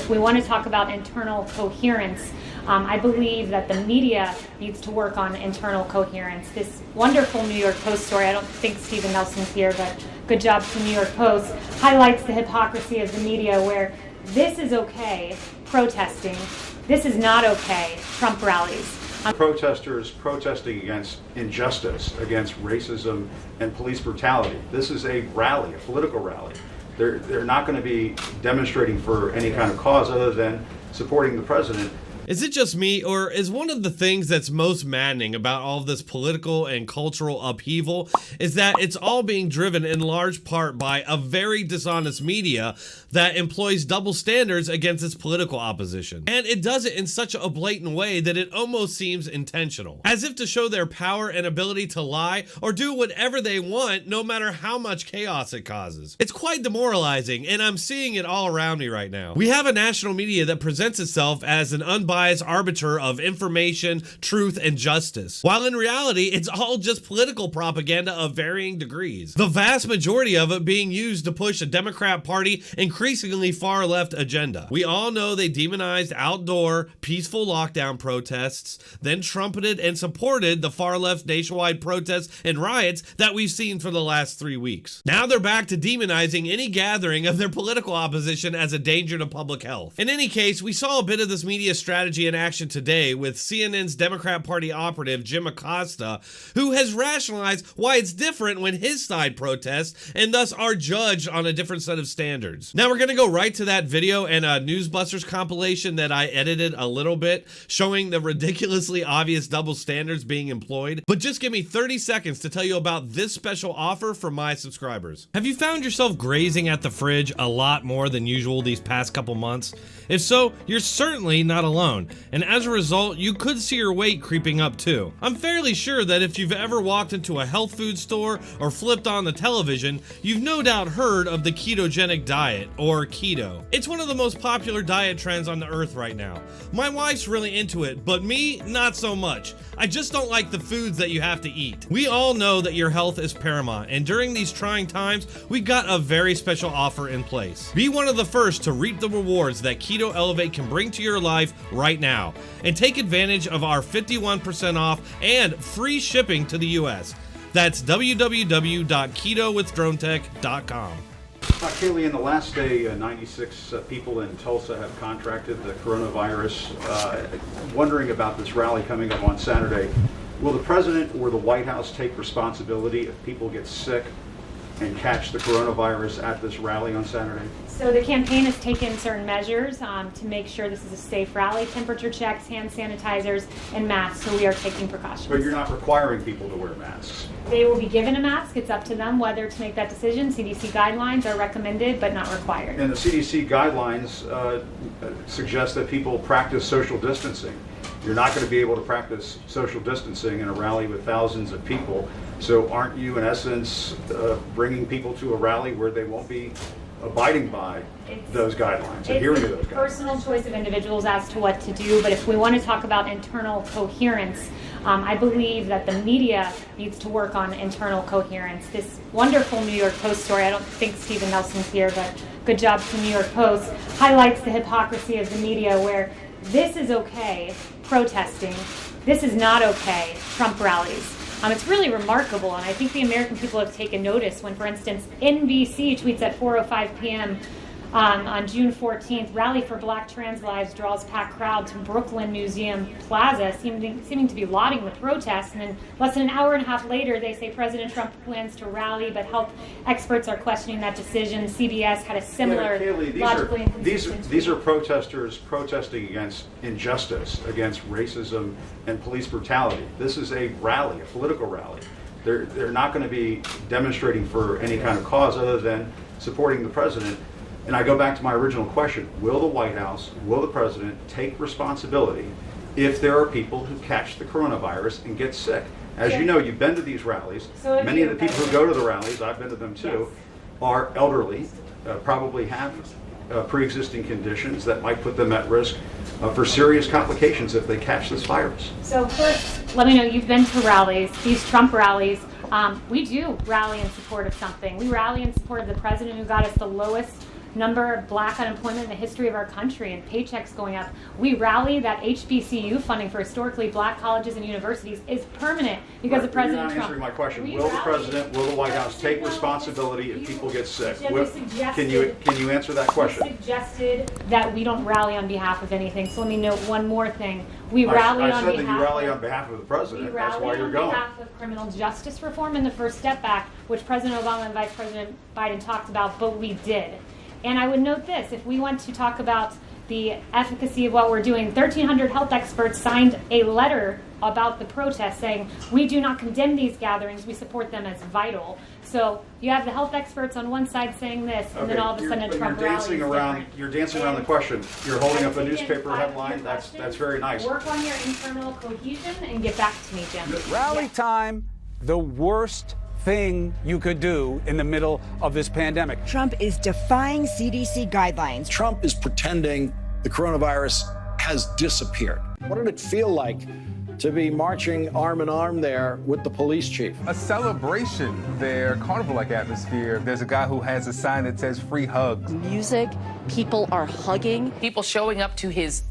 if we want to talk about internal coherence, I believe that the media needs to work on internal coherence. This wonderful New York Post story, I don't think Stephen Nelson's here, but good job to the New York Post, highlights the hypocrisy of the media where this is okay, protesting, this is not okay, Trump rallies. Protesters protesting against injustice, against racism and police brutality. This is a rally, a political rally. They're not going to be demonstrating for any kind of cause other than supporting the president. Is it just me, or is one of the things that's most maddening about all of this political and cultural upheaval is that it's all being driven in large part by a very dishonest media that employs double standards against its political opposition? And it does it in such a blatant way that it almost seems intentional, as if to show their power and ability to lie or do whatever they want, no matter how much chaos it causes. It's quite demoralizing, and I'm seeing it all around me right now. We have a national media that presents itself as an unbiased arbiter of information, truth, and justice, while in reality, it's all just political propaganda of varying degrees. The vast majority of it being used to push a Democrat Party increasingly far left agenda. We all know they demonized outdoor, peaceful lockdown protests, then trumpeted and supported the far left nationwide protests and riots that we've seen for the last 3 weeks. Now they're back to demonizing any gathering of their political opposition as a danger to public health. In any case, we saw a bit of this media strategy in action today with CNN's Democrat Party operative Jim Acosta, who has rationalized why it's different when his side protests and thus are judged on a different set of standards. Now we're going to go right to that video and a Newsbusters compilation that I edited a little bit, showing the ridiculously obvious double standards being employed. But just give me 30 seconds to tell you about this special offer for my subscribers. Have you found yourself grazing at the fridge a lot more than usual these past couple months? If so, you're certainly not alone, and as a result, you could see your weight creeping up too. I'm fairly sure that if you've ever walked into a health food store or flipped on the television, you've no doubt heard of the ketogenic diet, or keto. It's one of the most popular diet trends on the earth right now. My wife's really into it, but me, not so much. I just don't like the foods that you have to eat. We all know that your health is paramount, and during these trying times, we've got a very special offer in place. Be one of the first to reap the rewards that Keto Elevate can bring to your life right now, and take advantage of our 51% off and free shipping to the US. That's www.ketowithdronetek.com. Kayleigh, in the last day, 96 people in Tulsa have contracted the coronavirus. Wondering about this rally coming up on Saturday. Will the president or the White House take responsibility if people get sick and catch the coronavirus at this rally on Saturday? So the campaign has taken certain measures to make sure this is a safe rally, temperature checks, hand sanitizers, and masks, so we are taking precautions. But you're not requiring people to wear masks. They will be given a mask. It's up to them whether to make that decision. CDC guidelines are recommended but not required. And the CDC guidelines suggest that people practice social distancing. You're not going to be able to practice social distancing in a rally with thousands of people. So aren't you, in essence, bringing people to a rally where they won't be abiding by those guidelines, adhering to those guidelines? It's a personal choice of individuals as to what to do, but if we want to talk about internal coherence, I believe that the media needs to work on internal coherence. This wonderful New York Post story, I don't think Stephen Nelson's here, but good job to the New York Post, highlights the hypocrisy of the media where this is okay, protesting, this is not okay, Trump rallies. It's really remarkable, and I think the American people have taken notice when, for instance, NBC tweets at 4:05 p.m. On June 14th, Rally for Black Trans Lives draws packed crowd to Brooklyn Museum Plaza, seeming to be lauding the protests. And then less than an hour and a half later, they say President Trump plans to rally, but health experts are questioning that decision. CBS had a similar logically inconsistent these are protesters protesting against injustice, against racism and police brutality. This is a rally, a political rally. They're not going to be demonstrating for any kind of cause other than supporting the president. And I go back to my original question, will the White House, will the president take responsibility if there are people who catch the coronavirus and get sick? As you know, you've been to these rallies. So many of the people who go to the rallies, I've been to them too, are elderly, probably have pre-existing conditions that might put them at risk for serious complications if they catch this virus. So first, let me know, you've been to rallies, these Trump rallies. We do rally in support of something. We rally in support of the president who got us the lowest number of black unemployment in the history of our country and paychecks going up. We rally that HBCU funding for historically black colleges and universities is permanent because of President Trump. You're not answering my question. Will the President, will the White House take responsibility if people get sick? Can you answer that question? You suggested that we don't rally on behalf of anything, so let me note one more thing. We rally on behalf I said that you rally on behalf of the President. That's why you're going. We rally on behalf of criminal justice reform and the First Step Act, which President Obama and Vice President Biden talked about, but we did. And I would note this, if we want to talk about the efficacy of what we're doing, 1,300 health experts signed a letter about the protest saying, we do not condemn these gatherings, we support them as vital. So you have the health experts on one side saying this, and then all of a sudden a Trump rally is different. You're dancing around the question. You're holding up a newspaper headline. That's very nice. Work on your internal cohesion and get back to me, Jim. Rally time, the worst thing you could do in the middle of this pandemic. Trump is defying CDC guidelines. Trump is pretending the coronavirus has disappeared. What did it feel like to be marching arm in arm there with the police chief? A celebration there, carnival-like atmosphere. There's a guy who has a sign that says free hugs. Music, people are hugging. People showing up to his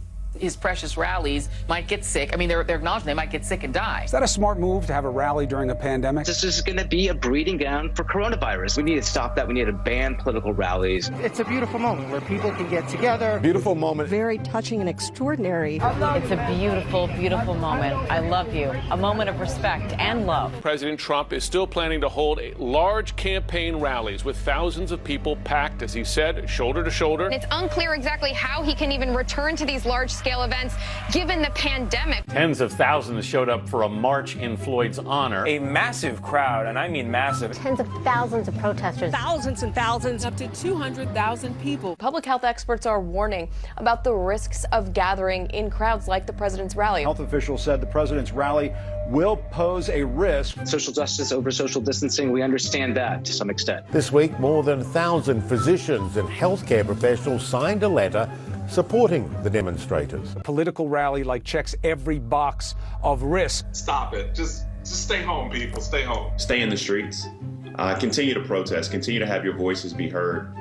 precious rallies might get sick. I mean, they're acknowledging they might get sick and die. Is that a smart move to have a rally during a pandemic? This is going to be a breeding ground for coronavirus. We need to stop that. We need to ban political rallies. It's a beautiful moment where people can get together. Beautiful moment. Very touching and extraordinary. It's a beautiful, beautiful moment. I love you. A moment of respect and love. President Trump is still planning to hold large campaign rallies with thousands of people packed, as he said, shoulder to shoulder. It's unclear exactly how he can even return to these large-scale events given the pandemic. Tens of thousands showed up for a march in Floyd's honor. A massive crowd, and I mean massive. Tens of thousands of protesters. Thousands and thousands. Up to 200,000 people. Public health experts are warning about the risks of gathering in crowds like the president's rally. Health officials said the president's rally will pose a risk. Social justice over social distancing, we understand that to some extent. This week, more than 1,000 physicians and healthcare professionals signed a letter supporting the demonstrators. A political rally checks every box of risk. Stop it. Just stay home, people. Stay home. Stay in the streets. Continue to protest. Continue to have your voices be heard.